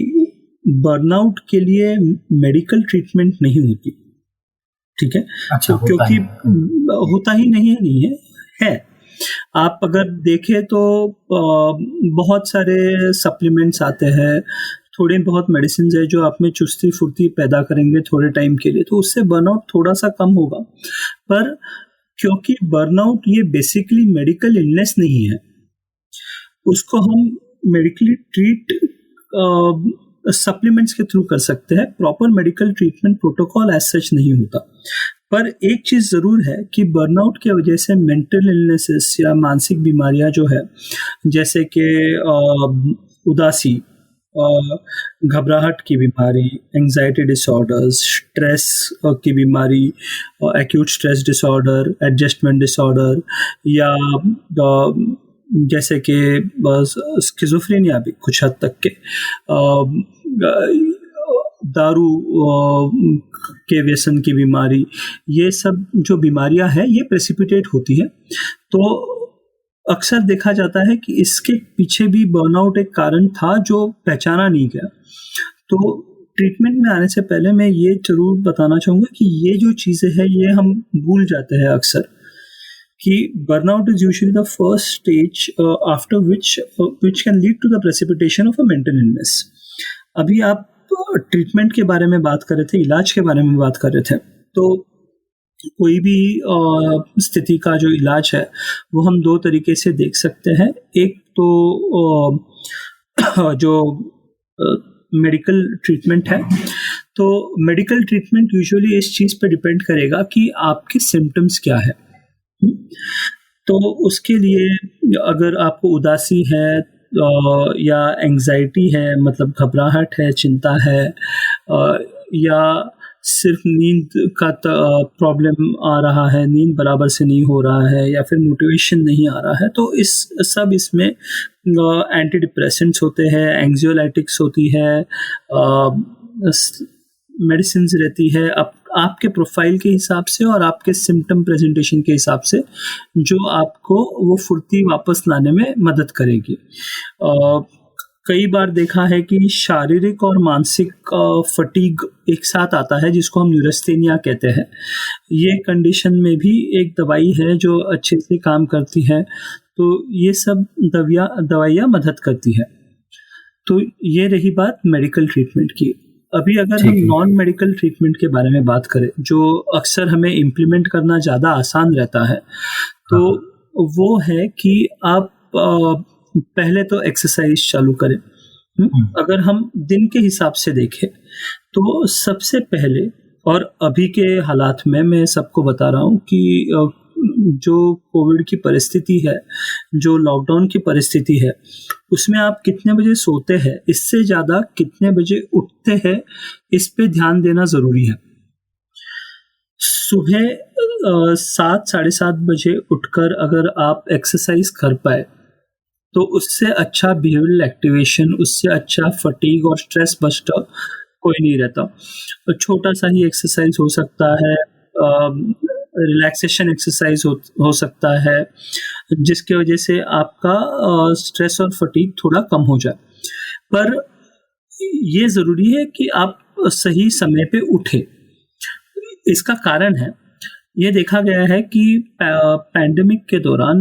बर्नआउट के लिए मेडिकल ट्रीटमेंट नहीं होती, ठीक है। अच्छा, तो क्योंकि होता ही नहीं है। आप अगर देखें तो बहुत सारे सप्लीमेंट्स आते हैं, थोड़े बहुत मेडिसिन है जो आप में चुस्ती फुर्ती पैदा करेंगे थोड़े टाइम के लिए, तो उससे बर्नआउट थोड़ा सा कम होगा। पर क्योंकि बर्नआउट ये बेसिकली मेडिकल इलनेस नहीं है, उसको हम मेडिकली ट्रीट सप्लीमेंट्स के थ्रू कर सकते हैं। Proper medical treatment protocol as such नहीं होता। पर एक चीज़ ज़रूर है कि बर्नआउट की वजह से मेंटल इलनेसेस या मानसिक बीमारियां जो है, जैसे कि उदासी, घबराहट की बीमारी, एंजाइटी डिसऑर्डर्स, स्ट्रेस की बीमारी, acute stress disorder, adjustment disorder, या जैसे कि स्किज़ोफ्रेनिया भी कुछ हद तक के, दारू के व्यसन की बीमारी, ये सब जो बीमारियां हैं ये प्रेसिपिटेट होती है। तो अक्सर देखा जाता है कि इसके पीछे भी बर्नआउट एक कारण था जो पहचाना नहीं गया। तो ट्रीटमेंट में आने से पहले मैं ये जरूर बताना चाहूँगा कि ये जो चीज़ें हैं ये हम भूल जाते हैं अक्सर, कि burnout is usually the first stage after which can lead to the precipitation of a mental illness. अभी आप ट्रीटमेंट के बारे में बात कर रहे थे, इलाज के बारे में बात कर रहे थे, तो कोई भी स्थिति का जो इलाज है वो हम दो तरीके से देख सकते हैं। एक तो जो मेडिकल ट्रीटमेंट है, तो मेडिकल ट्रीटमेंट यूजुअली इस चीज़ पे डिपेंड करेगा कि आपके सिम्टम्स क्या है। तो उसके लिए अगर आपको उदासी है या एंजाइटी है, मतलब घबराहट है, चिंता है, या सिर्फ नींद का प्रॉब्लम आ रहा है, नींद बराबर से नहीं हो रहा है, या फिर मोटिवेशन नहीं आ रहा है, तो इसमें एंटी डिप्रेसेंट्स होते हैं, एंग्जियोलाइटिक्स होती है, मेडिसिन रहती है आपके प्रोफाइल के हिसाब से और आपके सिम्टम प्रेजेंटेशन के हिसाब से, जो आपको वो फुर्ती वापस लाने में मदद करेगी। कई बार देखा है कि शारीरिक और मानसिक फटीग एक साथ आता है, जिसको हम न्यूरेस्थेनिया कहते हैं। ये कंडीशन में भी एक दवाई है जो अच्छे से काम करती है। तो ये सब दवाइयाँ मदद करती है। तो ये रही बात मेडिकल ट्रीटमेंट की। अभी अगर हम नॉन मेडिकल ट्रीटमेंट के बारे में बात करें, जो अक्सर हमें इम्प्लीमेंट करना ज़्यादा आसान रहता है, तो वो है कि आप पहले तो एक्सरसाइज चालू करें। अगर हम दिन के हिसाब से देखें तो सबसे पहले, और अभी के हालात में मैं सबको बता रहा हूँ कि जो कोविड की परिस्थिति है, जो लॉकडाउन की परिस्थिति है, उसमें आप कितने बजे सोते हैं, इससे ज़्यादा कितने बजे उठते हैं, इस पे ध्यान देना ज़रूरी है। सुबह 7 साढ़े 7 बजे उठकर अगर आप एक्सरसाइज कर पाए तो उससे अच्छा बिहेवियरल एक्टिवेशन, उससे अच्छा फटीग और स्ट्रेस बस्टर कोई नहीं रहता। छोटा सा ही एक्सरसाइज हो सकता है, रिलैक्सेशन एक्सरसाइज हो सकता है, जिसकी वजह से आपका स्ट्रेस और फटीग थोड़ा कम हो जाए। पर ये ज़रूरी है कि आप सही समय पे उठें। इसका कारण है, ये देखा गया है कि पैंडेमिक के दौरान,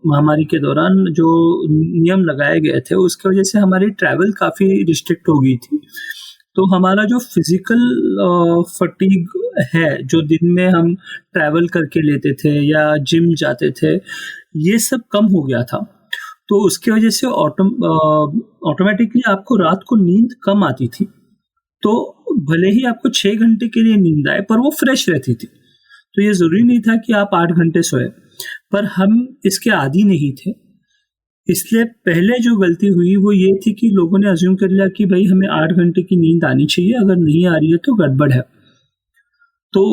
महामारी के दौरान जो नियम लगाए गए थे, उसकी वजह से हमारी ट्रैवल काफ़ी रिस्ट्रिक्ट हो गई थी। तो हमारा जो फिज़िकल फटीग है, जो दिन में हम ट्रैवल करके लेते थे या जिम जाते थे, ये सब कम हो गया था। तो उसकी वजह से ऑटोमेटिकली आपको रात को नींद कम आती थी। तो भले ही आपको 6 घंटे के लिए नींद आए, पर वो फ्रेश रहती थी। तो ये ज़रूरी नहीं था कि आप 8 घंटे सोए, पर हम इसके आदी नहीं थे। इसलिए पहले जो गलती हुई वो ये थी कि लोगों ने अज्यूम कर लिया कि भाई हमें 8 घंटे की नींद आनी चाहिए, अगर नहीं आ रही है तो गड़बड़ है। तो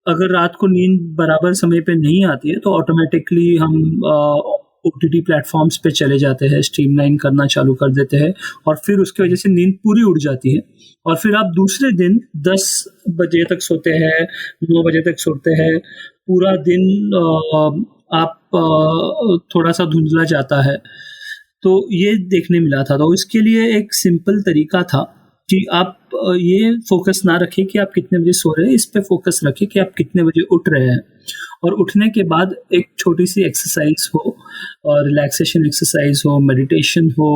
अगर रात को नींद बराबर समय पे नहीं आती है तो ऑटोमेटिकली हम OTT प्लेटफॉर्म्स पे चले जाते हैं, स्ट्रीमलाइन करना चालू कर देते हैं, और फिर उसकी वजह से नींद पूरी उड़ जाती है, और फिर आप दूसरे दिन 10 बजे तक सोते हैं, 9 बजे तक सोते हैं, पूरा दिन आप थोड़ा सा धुंधला जाता है। तो ये देखने मिला था। तो इसके लिए एक सिंपल तरीका था कि आप ये फोकस ना रखें कि आप कितने बजे सो रहे हैं, इस पे फोकस रखें कि आप कितने बजे उठ रहे हैं, और उठने के बाद एक छोटी सी एक्सरसाइज हो, और रिलैक्सेशन एक्सरसाइज हो, मेडिटेशन हो,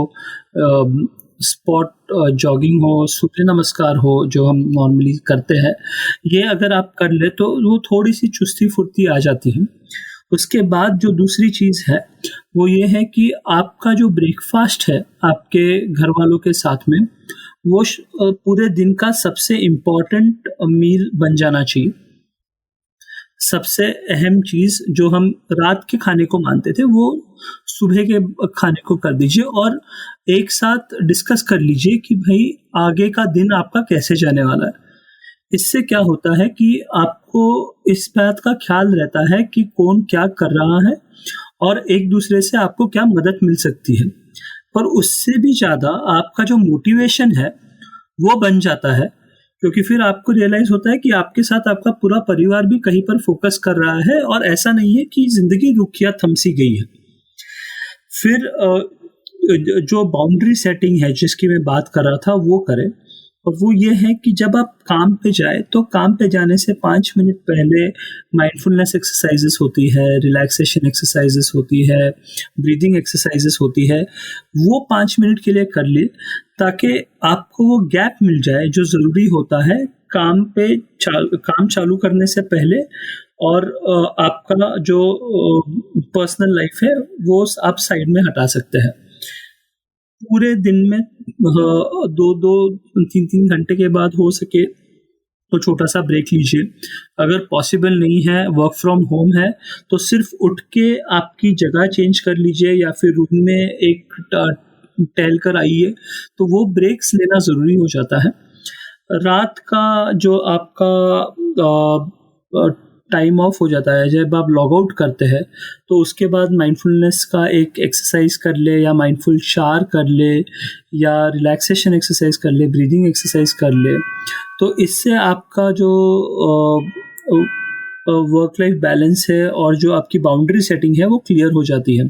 स्पॉट जॉगिंग हो, सूर्य नमस्कार हो, जो हम नॉर्मली करते हैं, ये अगर आप कर ले तो वो थोड़ी सी चुस्ती फुर्ती आ जाती है। उसके बाद जो दूसरी चीज़ है वो ये है कि आपका जो ब्रेकफास्ट है आपके घर वालों के साथ में, वो पूरे दिन का सबसे इम्पॉर्टेंट मील बन जाना चाहिए। सबसे अहम चीज़ जो हम रात के खाने को मानते थे वो सुबह के खाने को कर दीजिए, और एक साथ डिस्कस कर लीजिए कि भाई आगे का दिन आपका कैसे जाने वाला है। इससे क्या होता है कि आपको इस बात का ख्याल रहता है कि कौन क्या कर रहा है और एक दूसरे से आपको क्या मदद मिल सकती है। पर उससे भी ज़्यादा आपका जो मोटिवेशन है वो बन जाता है, क्योंकि फिर आपको रियलाइज़ होता है कि आपके साथ आपका पूरा परिवार भी कहीं पर फोकस कर रहा है, और ऐसा नहीं है कि ज़िंदगी रुकिया थमसी गई है। फिर जो बाउंड्री सेटिंग है जिसकी मैं बात कर रहा था वो करें, और वो ये है कि जब आप काम पे जाए तो काम पे जाने से 5 मिनट पहले माइंडफुलनेस एक्सरसाइजेस होती है, रिलैक्सेशन एक्सरसाइजेस होती है, ब्रीदिंग एक्सरसाइजेस होती है, वो 5 मिनट के लिए कर ले, ताकि आपको वो गैप मिल जाए जो ज़रूरी होता है काम चालू करने से पहले, और आपका जो पर्सनल लाइफ है वो आप साइड में हटा सकते हैं। पूरे दिन में 2-2, 3-3 घंटे के बाद हो सके तो छोटा सा ब्रेक लीजिए। अगर पॉसिबल नहीं है, वर्क फ्रॉम होम है, तो सिर्फ उठ के आपकी जगह चेंज कर लीजिए, या फिर रूम में एक टहल कर आइए, तो वो ब्रेक्स लेना ज़रूरी हो जाता है। रात का जो आपका टाइम ऑफ हो जाता है, जब आप लॉग आउट करते हैं, तो उसके बाद माइंडफुलनेस का एक एक्सरसाइज कर ले, या माइंडफुल शार कर ले, या रिलैक्सेशन एक्सरसाइज कर ले, ब्रीदिंग एक्सरसाइज कर ले, तो इससे आपका जो वर्क लाइफ बैलेंस है और जो आपकी बाउंड्री सेटिंग है वो क्लियर हो जाती है।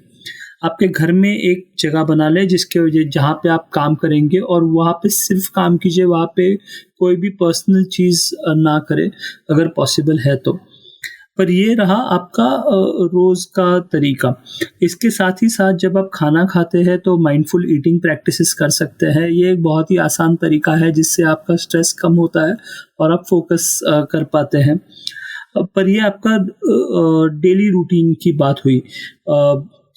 आपके घर में एक जगह बना ले जिसके वजह जहाँ पे आप काम करेंगे, और वहाँ पे सिर्फ काम कीजिए, वहाँ पे कोई भी पर्सनल चीज़ ना करे अगर पॉसिबल है तो। पर ये रहा आपका रोज़ का तरीका। इसके साथ ही साथ जब आप खाना खाते हैं तो माइंडफुल ईटिंग प्रैक्टिसेस कर सकते हैं। ये एक बहुत ही आसान तरीका है जिससे आपका स्ट्रेस कम होता है और आप फोकस कर पाते हैं। पर ये आपका डेली रूटीन की बात हुई।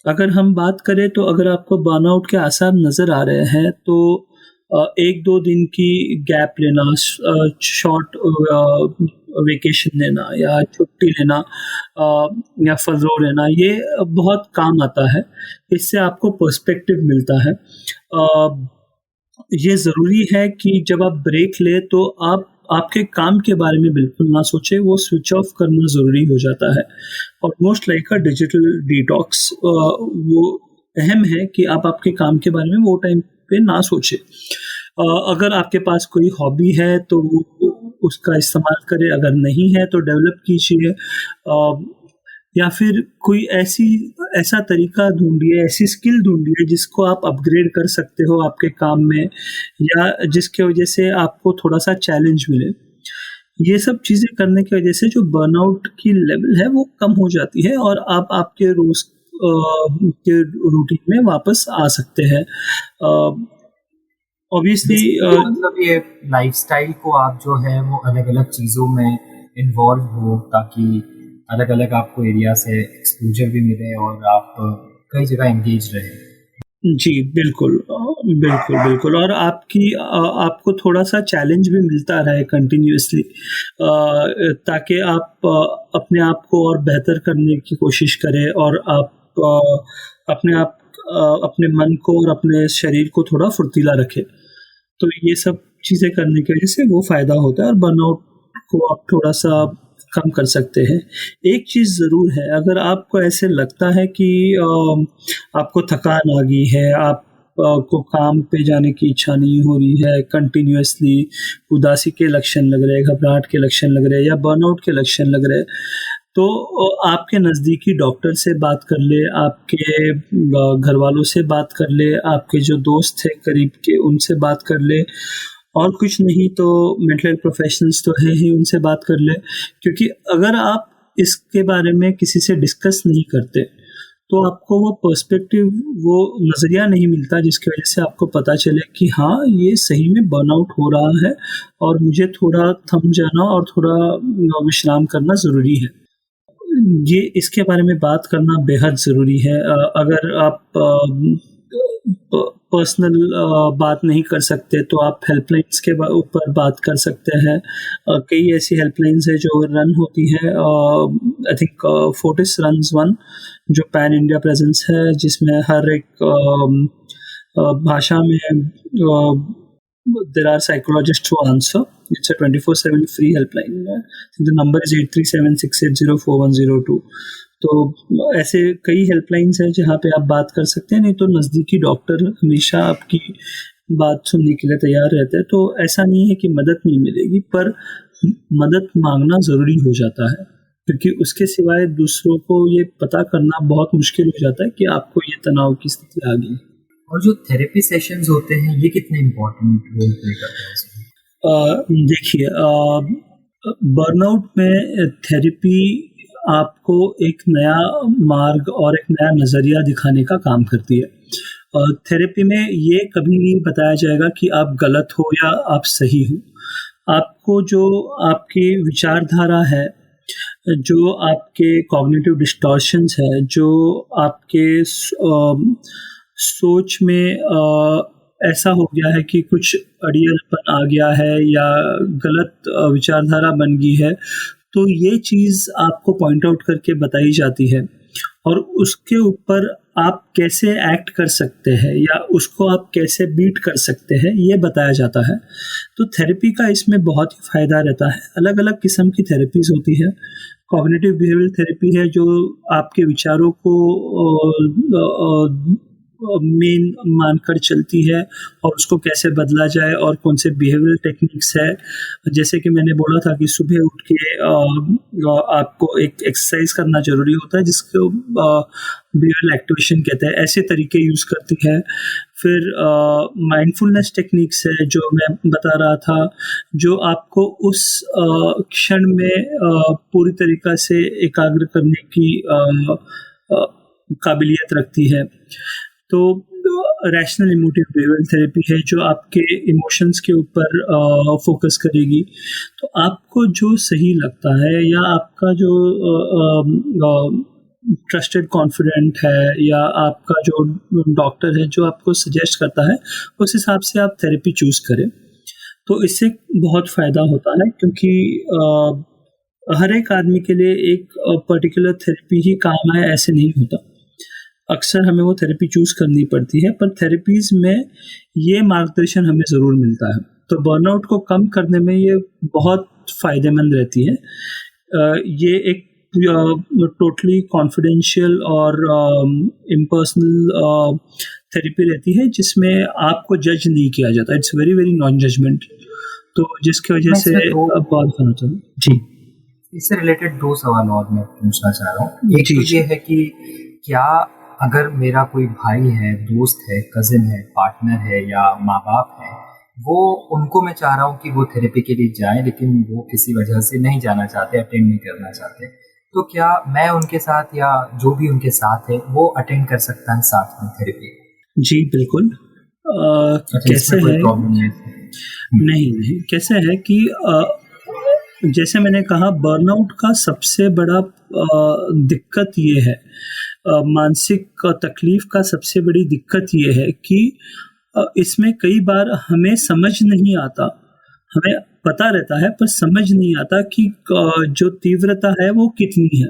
अगर हम बात करें तो अगर आपको बर्नआउट के आसार नज़र आ रहे हैं तो 1-2 दिन की गैप लेना, शॉर्ट वेकेशन लेना या छुट्टी लेना या फजलो लेना, ये बहुत काम आता है। इससे आपको पर्सपेक्टिव मिलता है। ये ज़रूरी है कि जब आप ब्रेक ले तो आप आपके काम के बारे में बिल्कुल ना सोचें, वो स्विच ऑफ करना ज़रूरी हो जाता है। Almost like a digital detox, वो अहम है कि आप आपके काम के बारे में वो टाइम पे ना सोचें। अगर आपके पास कोई हॉबी है तो उसका इस्तेमाल करें, अगर नहीं है तो डेवलप कीजिए, या फिर कोई ऐसा तरीका ढूंढिए, ऐसी स्किल ढूंढिए जिसको आप अपग्रेड कर सकते हो आपके काम में, या जिसके वजह से आपको थोड़ा सा चैलेंज मिले। ये सब चीज़ें करने की वजह से जो बर्नआउट की लेवल है वो कम हो जाती है और आप आपके रोज़ के रूटीन में वापस आ सकते हैं। ऑब्वियसली मतलब ये लाइफस्टाइल को आप जो है वो अलग अलग चीज़ों में इन्वॉल्व हो, ताकि अलग अलग आपको एरिया से एक्सपोजर भी मिले और आप कई जगह एंगेज रहे। जी बिल्कुल बिल्कुल बिल्कुल। और आपको थोड़ा सा चैलेंज भी मिलता रहे कंटिन्यूअसली, ताकि आप अपने आप को और बेहतर करने की कोशिश करें, और आप अपने मन को और अपने शरीर को थोड़ा फुर्तीला रखें। तो ये सब चीज़ें करने की वजह से वो फ़ायदा होता है और बर्नआउट को आप थोड़ा सा कम कर सकते हैं। एक चीज़ ज़रूर है, अगर आपको ऐसे लगता है कि आपको थकान आ गई है, आप को काम पे जाने की इच्छा नहीं हो रही है, कंटिन्यूअसली उदासी के लक्षण लग रहे हैं, घबराहट के लक्षण लग रहे हैं या बर्नआउट के लक्षण लग रहे हैं, तो आपके नज़दीकी डॉक्टर से बात कर ले, आपके घर वालों से बात कर ले, आपके जो दोस्त हैं करीब के उनसे बात कर ले, और कुछ नहीं तो मेंटल हेल्थ प्रोफेशनल्स तो है ही, उनसे बात कर ले। क्योंकि अगर आप इसके बारे में किसी से डिस्कस नहीं करते तो आपको वो पर्सपेक्टिव, वो नज़रिया नहीं मिलता जिसकी वजह से आपको पता चले कि हाँ, ये सही में बर्नआउट हो रहा है और मुझे थोड़ा थम जाना और थोड़ा विश्राम करना ज़रूरी है। ये इसके बारे में बात करना बेहद ज़रूरी है। अगर आप पर्सनल बात नहीं कर सकते तो आप हेल्पलाइंस के ऊपर बात कर सकते हैं। कई ऐसी हेल्पलाइंस है जो रन होती है, I think Fortis runs one, जो पैन इंडिया प्रेजेंस है, जिसमें हर एक भाषा में there are psychologists who answer. It's a 24/7 free helpline. The number is 8376804102. तो ऐसे कई हेल्पलाइंस हैं जहाँ पे आप बात कर सकते हैं, नहीं तो नज़दीकी डॉक्टर हमेशा आपकी बात सुनने के लिए तैयार रहते हैं। तो ऐसा नहीं है कि मदद नहीं मिलेगी, पर मदद मांगना ज़रूरी हो जाता है, क्योंकि उसके सिवाय दूसरों को ये पता करना बहुत मुश्किल हो जाता है कि आपको ये तनाव की स्थिति आ गई। और जो थेरेपी सेशंस होते हैं ये कितने इम्पोर्टेंट रोल प्ले करते हैं? देखिए, बर्नआउट में थेरेपी आपको एक नया मार्ग और एक नया नज़रिया दिखाने का काम करती है। थेरेपी में ये कभी नहीं बताया जाएगा कि आप गलत हो या आप सही हो। आपको जो आपकी विचारधारा है, जो आपके कॉग्निटिव डिस्टॉर्शंस है, जो आपके सोच में ऐसा हो गया है कि कुछ अड़ियलपन आ गया है या गलत विचारधारा बन गई है, तो ये चीज़ आपको पॉइंट आउट करके बताई जाती है और उसके ऊपर आप कैसे एक्ट कर सकते हैं या उसको आप कैसे बीट कर सकते हैं ये बताया जाता है। तो थेरेपी का इसमें बहुत ही फ़ायदा रहता है। अलग अलग किस्म की थेरेपीज़ होती है। कॉग्निटिव बिहेवियरल थेरेपी है जो आपके विचारों को मेन मानकर चलती है और उसको कैसे बदला जाए और कौन से बिहेवियरल टेक्निक्स है। जैसे कि मैंने बोला था कि सुबह उठ के आपको एक एक्सरसाइज करना ज़रूरी होता है जिसको बिहेवियरल एक्टिवेशन कहते हैं, ऐसे तरीके यूज़ करती है। फिर माइंडफुलनेस टेक्निक्स है जो मैं बता रहा था, जो आपको उस क्षण में पूरी तरीक़ा से एकाग्र करने की काबिलियत रखती है। तो रैशनल इमोटिव बिहेवियरल थेरेपी है जो आपके इमोशंस के ऊपर फोकस करेगी। तो आपको जो सही लगता है या आपका जो ट्रस्टेड कॉन्फिडेंट है या आपका जो डॉक्टर है जो आपको सजेस्ट करता है, उस हिसाब से आप थेरेपी चूज़ करें। तो इससे बहुत फ़ायदा होता है, क्योंकि हर एक आदमी के लिए एक पर्टिकुलर थेरेपी ही काम आए ऐसे नहीं होता। अक्सर हमें वो थेरेपी चूज़ करनी पड़ती है, पर थेरेपीज़ में ये मार्गदर्शन हमें ज़रूर मिलता है। तो बर्नआउट को कम करने में ये बहुत फ़ायदेमंद रहती है। ये एक टोटली कॉन्फिडेंशियल और इम्पर्सनल थेरेपी रहती है जिसमें आपको जज नहीं किया जाता। It's very very non judgement. तो जिसकी वजह से बहुत फन होता है। जी, इससे रिलेटेड दो सवाल और मैं पूछना चाह रहा हूँ। एक तो ये है कि क्या अगर मेरा कोई भाई है, दोस्त है, कजिन है, पार्टनर है या माँ बाप है, वो उनको मैं चाह रहा हूँ कि वो थेरेपी के लिए जाए, लेकिन वो किसी वजह से नहीं जाना चाहते, अटेंड नहीं करना चाहते, तो क्या मैं उनके साथ या जो भी उनके साथ है वो अटेंड कर सकता है साथ में थेरेपी? जी बिल्कुल। कैसे है? नहीं, कैसे है कि जैसे मैंने कहा, बर्नआउट का सबसे बड़ा दिक्कत ये है, मानसिक तकलीफ का सबसे बड़ी दिक्कत ये है कि इसमें कई बार हमें समझ नहीं आता, हमें पता रहता है पर समझ नहीं आता कि जो तीव्रता है वो कितनी है।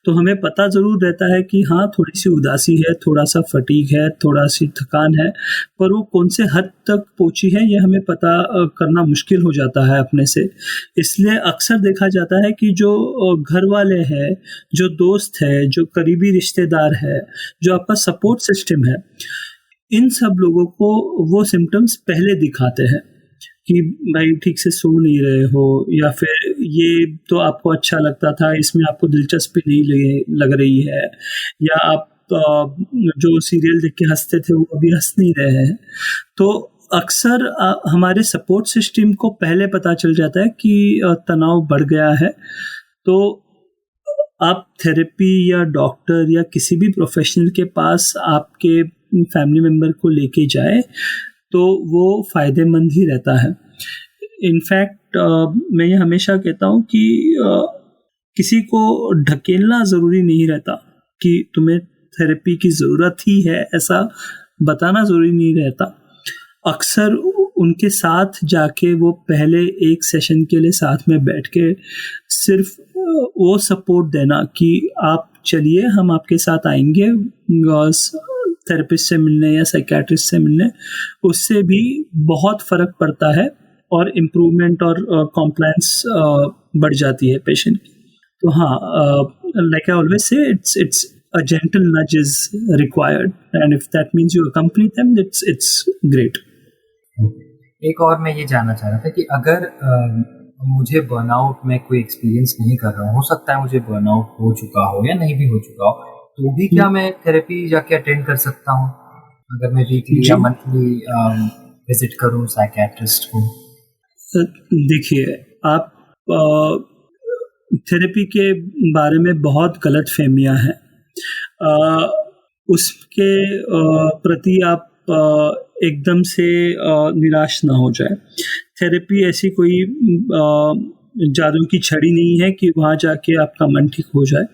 तो हमें पता ज़रूर रहता है कि हाँ, थोड़ी सी उदासी है, थोड़ा सा फटीग है, थोड़ा सी थकान है, पर वो कौन से हद तक पहुंची है ये हमें पता करना मुश्किल हो जाता है अपने से। इसलिए अक्सर देखा जाता है कि जो घर वाले हैं, जो दोस्त है, जो करीबी रिश्तेदार है, जो आपका सपोर्ट सिस्टम है, इन सब लोगों को वो सिम्टम्स पहले दिखाते हैं कि भाई ठीक से सो नहीं रहे हो, या फिर ये तो आपको अच्छा लगता था, इसमें आपको दिलचस्पी नहीं लग रही है, या आप जो सीरियल देख के हंसते थे वो अभी हंस नहीं रहे हैं। तो अक्सर हमारे सपोर्ट सिस्टम को पहले पता चल जाता है कि तनाव बढ़ गया है। तो आप थेरेपी या डॉक्टर या किसी भी प्रोफेशनल के पास आपके फैमिली मेम्बर को लेके जाए तो वो फ़ायदेमंद ही रहता है। इनफैक्ट मैं ये हमेशा कहता हूँ कि किसी को ढकेलना ज़रूरी नहीं रहता कि तुम्हें थेरेपी की ज़रूरत ही है, ऐसा बताना ज़रूरी नहीं रहता। अक्सर उनके साथ जाके वो पहले एक सेशन के लिए साथ में बैठ के सिर्फ वो सपोर्ट देना कि आप चलिए, हम आपके साथ आएंगे थेरेपिस्ट से मिलने या साइकियाट्रिस्ट से मिलने, उससे भी बहुत फ़र्क पड़ता है और इम्प्रूवमेंट और कॉम्प्लायंस बढ़ जाती है पेशेंट की। तो हाँ, like I always say it's a gentle nudge is required, and if that means you accompany them, it's great. एक और मैं ये जानना चाह रहा था कि अगर मुझे बर्नआउट में कोई एक्सपीरियंस नहीं कर रहा हूँ, हो सकता है मुझे बर्नआउट हो चुका हो या नहीं भी हो चुका हो, तो भी क्या मैं थेरेपी जाके अटेंड कर सकता हूँ अगर मैं वीकली या मंथली विजिट करूँ साइकियाट्रिस्ट को? देखिए, आप थेरेपी के बारे में बहुत गलत फहमियाँ हैं। उसके प्रति आप एकदम से निराश ना हो जाए। थेरेपी ऐसी कोई जादू की छड़ी नहीं है कि वहाँ जाके आपका मन ठीक हो जाए।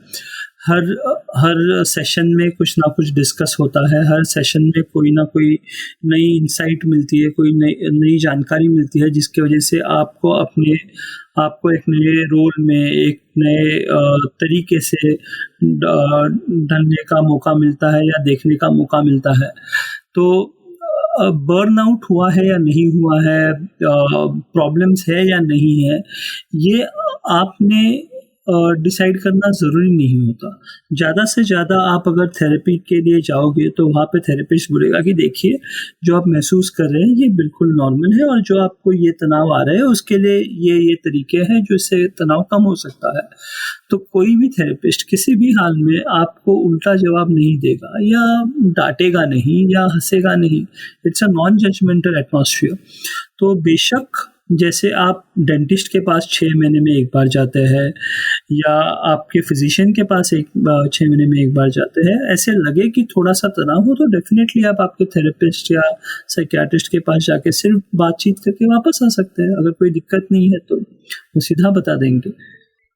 हर सेशन में कुछ ना कुछ डिस्कस होता है, हर सेशन में कोई ना कोई नई इंसाइट मिलती है, कोई नई जानकारी मिलती है, जिसकी वजह से आपको एक नए रोल में, एक नए तरीके से ढलने का मौका मिलता है या देखने का मौका मिलता है। तो बर्नआउट हुआ है या नहीं हुआ है, प्रॉब्लम्स है या नहीं है, ये आपने डिसाइड करना ज़रूरी नहीं होता। ज़्यादा से ज़्यादा आप अगर थेरेपी के लिए जाओगे तो वहाँ पे थेरेपिस्ट बोलेगा कि देखिए, जो आप महसूस कर रहे हैं ये बिल्कुल नॉर्मल है, और जो आपको ये तनाव आ रहा है उसके लिए ये तरीके हैं जो इससे तनाव कम हो सकता है। तो कोई भी थेरेपिस्ट किसी भी हाल में आपको उल्टा जवाब नहीं देगा, या डांटेगा नहीं, या हंसेगा नहीं। It's a non judgemental atmosphere. तो बेशक जैसे आप डेंटिस्ट के पास 6 महीने में एक बार जाते हैं, या आपके फिजिशियन के पास 6 महीने में एक बार जाते हैं, ऐसे लगे कि थोड़ा सा तनाव हो तो डेफिनेटली आप आपके थेरेपिस्ट या साइकियाट्रिस्ट के पास जाके सिर्फ बातचीत करके वापस आ सकते हैं। अगर कोई दिक्कत नहीं है तो वो सीधा बता देंगे।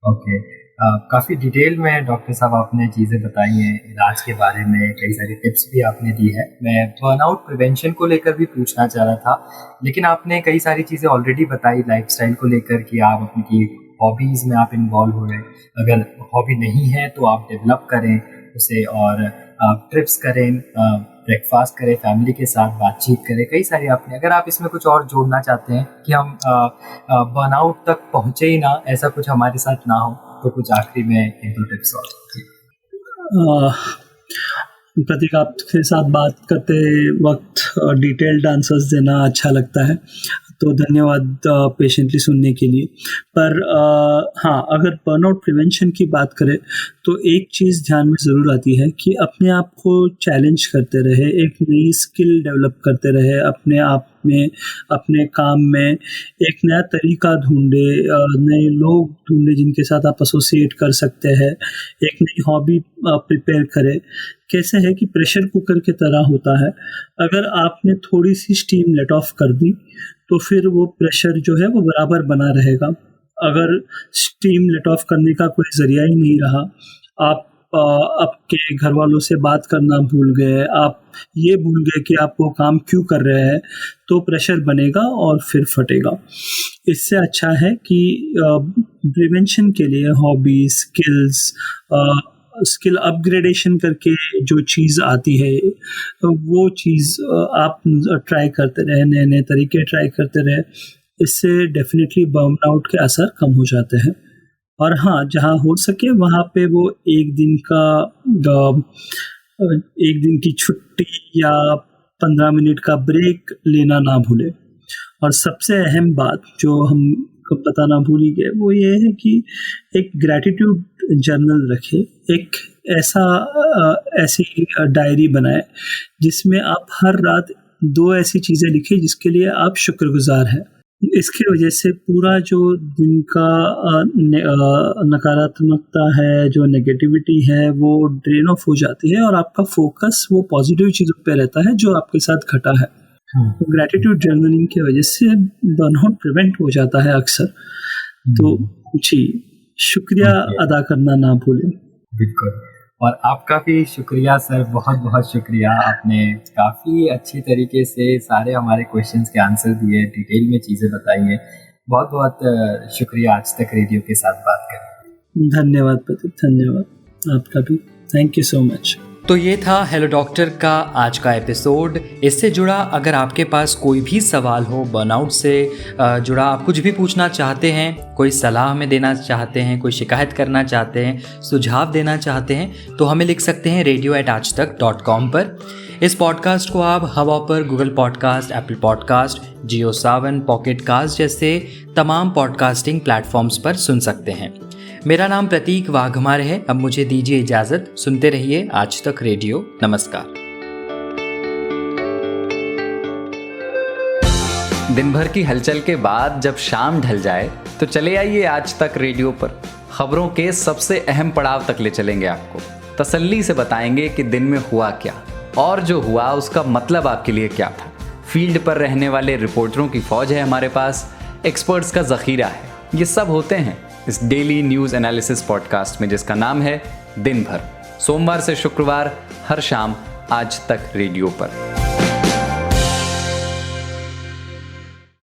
ओके, काफ़ी डिटेल में डॉक्टर साहब आपने चीज़ें बताई हैं इलाज के बारे में, कई सारी टिप्स भी आपने दी है। मैं बर्नआउट प्रिवेंशन को लेकर भी पूछना चाह रहा था, लेकिन आपने कई सारी चीज़ें ऑलरेडी बताई लाइफस्टाइल को लेकर कि आप अपनी हॉबीज़ में आप इन्वॉल्व हो रहे हैं। अगर हॉबी नहीं है तो आप डेवलप करें उसे, और ट्रिप्स करें, ब्रेकफास्ट करें, फैमिली के साथ बातचीत करें, कई सारी आपने। अगर आप इसमें कुछ और जोड़ना चाहते हैं कि हम बर्नआउट तक पहुँचे ही ना, ऐसा कुछ हमारे साथ ना हो, तो कुछ आखिरी में 1-2 टिप्स और। प्रतीक, आपके साथ बात करते वक्त डिटेल्ड आंसर्स देना अच्छा लगता है, तो धन्यवाद पेशेंटली सुनने के लिए। पर हाँ, अगर बर्नआउट प्रिवेंशन की बात करें तो एक चीज़ ध्यान में ज़रूर आती है कि अपने आप को चैलेंज करते रहे, एक नई स्किल डेवलप करते रहे अपने आप में, अपने काम में एक नया तरीका ढूंढे, नए लोग ढूंढे जिनके साथ आप एसोसिएट कर सकते हैं, एक नई हॉबी प्रिपेयर करें। कैसे है कि प्रेशर कुकर की तरह होता है, अगर आपने थोड़ी सी स्टीम लेट ऑफ कर दी तो फिर वो प्रेशर जो है वो बराबर बना रहेगा। अगर स्टीम लेट ऑफ करने का कोई ज़रिया ही नहीं रहा, आप आपके घर वालों से बात करना भूल गए, आप ये भूल गए कि आप वो काम क्यों कर रहे हैं, तो प्रेशर बनेगा और फिर फटेगा। इससे अच्छा है कि प्रिवेंशन के लिए हॉबी, स्किल्स, स्किल अपग्रेडेशन करके जो चीज़ आती है वो चीज़ आप ट्राई करते रहे, नए नए तरीके ट्राई करते रहे, इससे डेफिनेटली बर्नआउट के असर कम हो जाते हैं। और हाँ, जहाँ हो सके वहाँ पे वो एक दिन की छुट्टी या 15 मिनट का ब्रेक लेना ना भूले। और सबसे अहम बात जो हम को बताना भूल ही गए वो ये है कि एक ग्रैटिट्यूड जर्नल रखे, एक ऐसी डायरी बनाए जिसमें आप हर रात 2 ऐसी चीज़ें लिखें जिसके लिए आप शुक्रगुजार हैं। इसकी वजह से पूरा जो दिन का नकारात्मकता है, जो नेगेटिविटी है, वो ड्रेन ऑफ हो जाती है और आपका फोकस वो पॉजिटिव चीज़ों पे रहता है जो आपके साथ घटा है। ग्रैटिट्यूड जर्नलिंग की वजह से बर्नआउट प्रिवेंट हो जाता है अक्सर। तो जी, शुक्रिया अदा करना ना भूलें। बिल्कुल। और आपका भी शुक्रिया सर, बहुत बहुत शुक्रिया। आपने काफ़ी अच्छी तरीके से सारे हमारे क्वेश्चंस के आंसर दिए, डिटेल में चीज़ें बताई हैं। बहुत बहुत शुक्रिया आज तक रेडियो के साथ बात करने। धन्यवाद प्रदीप, धन्यवाद आपका भी, थैंक यू सो मच। तो ये था हेलो डॉक्टर का आज का एपिसोड। इससे जुड़ा अगर आपके पास कोई भी सवाल हो, बर्नआउट से जुड़ा आप कुछ भी पूछना चाहते हैं, कोई सलाह हमें देना चाहते हैं, कोई शिकायत करना चाहते हैं, सुझाव देना चाहते हैं, तो हमें लिख सकते हैं radio@aajtak.com पर। इस पॉडकास्ट को आप हवा पर, गूगल पॉडकास्ट, एप्पल पॉडकास्ट, जियो सावन, पॉकेट कास्ट जैसे तमाम पॉडकास्टिंग प्लेटफॉर्म्स पर सुन सकते हैं। मेरा नाम प्रतीक वाघमारे है। अब मुझे दीजिए इजाज़त। सुनते रहिए आज तक रेडियो। नमस्कार। दिन भर की हलचल के बाद जब शाम ढल जाए तो चले आइए आज तक रेडियो पर। खबरों के सबसे अहम पड़ाव तक ले चलेंगे आपको। तसल्ली से बताएंगे कि दिन में हुआ क्या और जो हुआ उसका मतलब आपके लिए क्या था। फील्ड पर रहने वाले रिपोर्टरों की फौज है हमारे पास, एक्सपर्ट्स का ज़ख़ीरा है। ये सब होते हैं इस डेली न्यूज़ एनालिसिस पॉडकास्ट में जिसका नाम है दिन भर। सोमवार से शुक्रवार हर शाम आज तक रेडियो पर।